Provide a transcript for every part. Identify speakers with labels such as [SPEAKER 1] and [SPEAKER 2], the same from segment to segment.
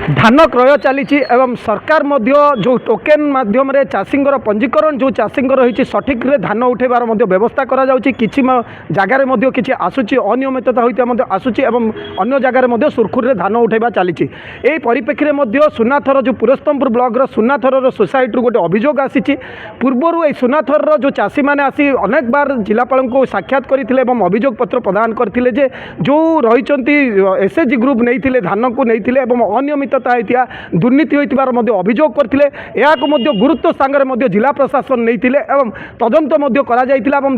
[SPEAKER 1] धान क्रय चली सरकार जो टोकेन माध्यम चाषी पंजीकरण जो चाषी रही सठिक धान उठेबार व्यवस्था करा किसी जगार किसी आसूची अनियमितता होता आसूची अन्य जगार सुरखुर धान उठेबा चली परिप्रेक्षी में सुनाथर जो पुरस्तमपुर ब्लॉक सुनाथर सोसाइटी गोटे अभियोग आसी पूर्वर ये सुनाथर जो चाषी मैंने आसी अनेक बार जिलापाल को साक्षात करते अभियोग पत्र प्रदान करते जो रही एसएचजी ग्रुप नहीं धान को नहीं अनियमितता होता दुर्नीति होती अभियोग करते गुरुत्व सांगे जिला प्रशासन नहीं तदंत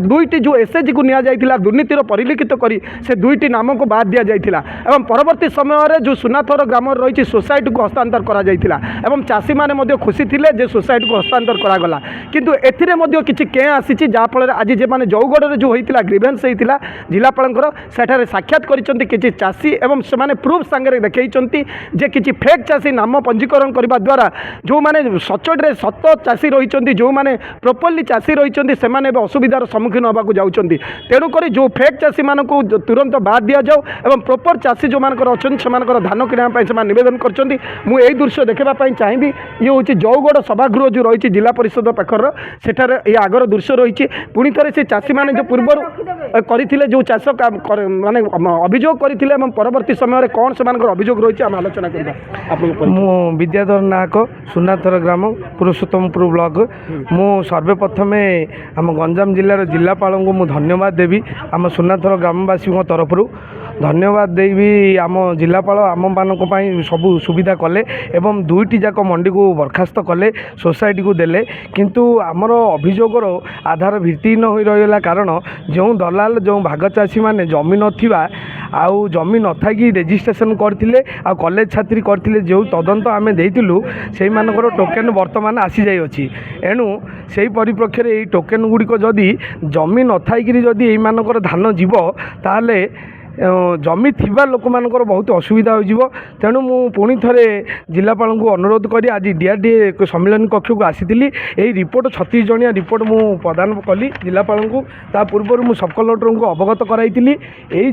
[SPEAKER 1] दुईटी जो एसएचजी को निया दुर्नीतिर परिलिखित कर से दुईटी नाम को बाद दि जाता परवर्ती समय जो सुनाथर ग्राम रही सोसाइटी को हस्तांतर कर चाषी मैंने खुशी थे सोसाइटी को हस्तांतर करागला किंतु एथिरे किसी के आसी जहाँफल आज जे मैंने जौगढ़ जो होता ग्रीवेन्स होता जिलापाल सेठारे साक्षात कर चाषी एवं से प्रूफ सांगे देखते जे किसी फेक चाषी नाम पंजीकरण करने द्वारा जो मैंने सचोटे सत चाषी रही जो मैंने प्रॉपर्ली चाषी रही से असुविधार सम्मुखीन होगा जाऊँगी तेणुक जो फेक चाषी मान को तुरंत बाद दि जाऊ एवं प्रॉपर चाषी जो मानकर अच्छा से धान किणापी से नवेदन कर दृश्य देखापी चाहिए ये हूँ जौगढ़ सभागृह जो रही जिला परिषद पाखर सेठार ये आगर दृश्य रही पुणी थे से चाषी मैंने जो पूर्व करते जो चाष माने अभियोग करते परवर्ती समय कौन से अभियोग रही आम आलोचना करवा
[SPEAKER 2] मु विद्याधर नायक सुनाथर ग्राम पुरुषोत्तमपुर ब्लॉक मु सर्वप्रथम आम गंजाम जिलार जिलापाल को मु धन्यवाद देवी आम सुनाथर ग्रामवासी तरफ धन्यवाद देवी आम जिलापाल आम मान सब सुविधा कले एवं दुईटी जाक मंडी को बरखास्त कले सोसाइटी को देले किंतु आमर अभियोगर आधार भित्तिहीन हो रहा कारण जो दलाल जो भाग चाषी मैंने जमी नथिबा आउ जमी न थी रेजिस्ट्रेशन करते कॉलेज छात्री करते जो तदंत आम देलु से टोकेन बर्तमान आसी जाइए एणु से परिप्रेक्षी ये टोकेन गुड़िक जदि जमी न थी जदि ये धान जीव ताले जमी थिबा लोक मानकर बहुत असुविधा हो तेणु मु पुणी थे जिलापाल को अनुरोध करी आज डीआरडीए सम्मेलन कक्ष को आसी यही रिपोर्ट 36 जणिया रिपोर्ट मु प्रदान कली जिलापाल को ता पूर्व मु सब कलेक्टर को अवगत कराई यही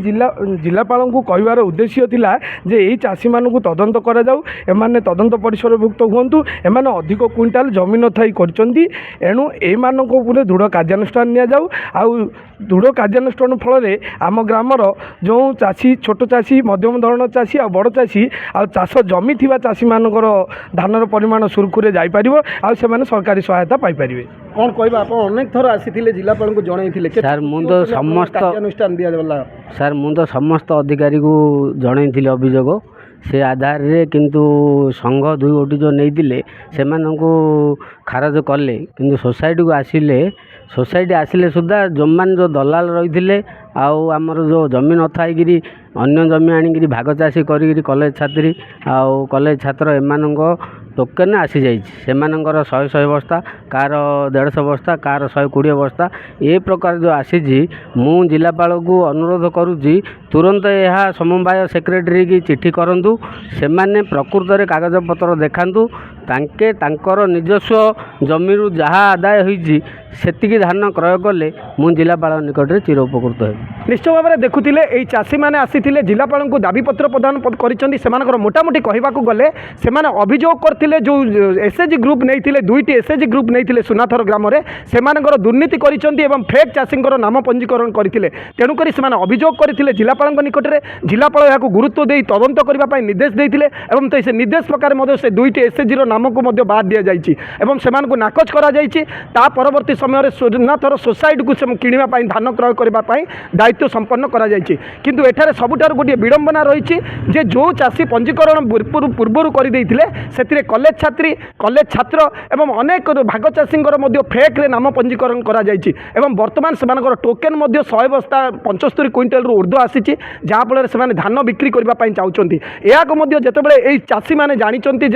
[SPEAKER 2] जिलापाल को कहबार उद्देश्य थिला जे यही चाषी मान को तदंत करा जाऊ एमाने तदंत परिसरभुक्त हुंतु एमाने अधिक क्विंटाल जमी न थाई करचंदी एणु ए मान को पुरे दृढ़ कार्यानुष्ठान निया जाऊ आउ दृढ़ कार्यानुष्ठान फल आम ग्रामर जो चाषी छोट चाषी मध्यम धरण चाषी आ बड़ चाषी आ चाष जमी थिबा चाषी मानकर धानर परिमाण सुरखुरे जाई परिबो आ से माने सरकारी सहायता पाई परिबे
[SPEAKER 1] कौन कहबा आप अनेक थर आसीथिले जिलापाल को जणाइथिले
[SPEAKER 3] सर मु तो समस्त
[SPEAKER 1] अनुष्ठान दिया जाला
[SPEAKER 3] सर मु तो समस्त अधिकारी को जणाइथिले अभियोग से आधार रे किंतु संघ दुई गोटी जो नहीं से खारज कले किंतु सोसाइटी को आसिले सोसाइटी आसिले सुधा जो मान जो दलाल रही आमर जो जमी न थी अन्य जमी आनिकी भाग चाषी करी कॉलेज छात्री आउ कॉलेज छात्र एम टोकेन आसी जाइए 100 बस्ता कार 150 बस्ता कार 120 बस्ता ये प्रकार जो आसी मु जिलापाल को अनुरोध करुँची तुरंत यह समवाय सेक्रेटरी की चिठी करूँ से माने प्रकृत में कागजपत्र देखातु तांके तांकर निजस्व जमीरु जहाँ आदाय होती सेतिकी धान क्रय कले मु जिलापाल निकट में चिर उपकृत है
[SPEAKER 1] निश्चय भाव में देखुले ये चाषी मैंने आसी जिलापाल को दाबीपत्र प्रदान कर मोटामोटी कहवाक गले से अभियोग करते जो एसएचजी ग्रुप नहीं दुईटी एसएचजी ग्रुप नहीं सुनाथर ग्राम से दुर्नीति कर फेक चाषी नाम पंजीकरण करते तेणुक से अभियोग करते जिलापाल निकट में जिलापाल यहाँ गुरुत्व दे तदंत करने निर्देश देते से निर्देश प्रकार से दुईटी एसएचजी नाम को बाद दि जाइए से नाकच कर परवर्ती समय सुनाथर सोसाइटी को किणापी धान क्रय करने दायित्व संपन्न किंतु एठारे सबुठार गोटे विडंबना रही जे जो चाषी पंजीकरण पूर्वर करते कॉलेज छात्री कॉलेज छात्र एवं अनेक भाग चाषी फेक रे नाम पंजीकरण कर बर्तमान से टोकेन 100 बस्ता 75 क्विंटाल ऊर्ध्व आसी जहाँफल से धान बिक्री करने चाहते यहाँ जिते चाषी मैंने जानते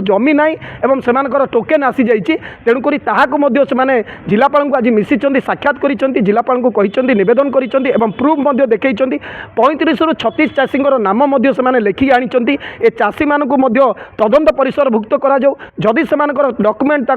[SPEAKER 1] जमी ना एवं से टोकेन आसी जाइए तेणुक से जिलापाल आज मिसी साक्षात कर जिलापाल नवेदन कर प्रूफ देखते 35 रु 36 चाषी नाम से लेखिक आनी ए चाषी मानक तदंत परिसर भुक्त करी से डॉक्यूमेंट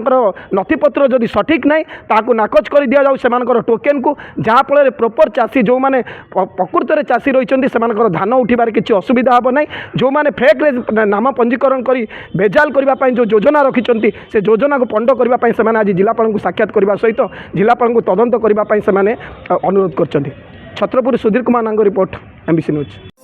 [SPEAKER 1] नथिपत्र जदि सठिक ना ताकू नाकच कर दि जाऊ टोकेन को जहाँफल प्रॉपर चाषी जो मैंने प्रकृत में चाषी रही से धान उठार किसी असुविधा हे ना जो मैंने फेक नाम पंजीकरण कर बेजाल करने जो योजना रखिंट से योजना को पंड करने से आज जिलापाल को साक्षात करने सहित जिलापाल को तदंत करने से अनुरोध कर छत्रपुर सुधीर कुमार नांग रिपोर्ट MBC न्यूज।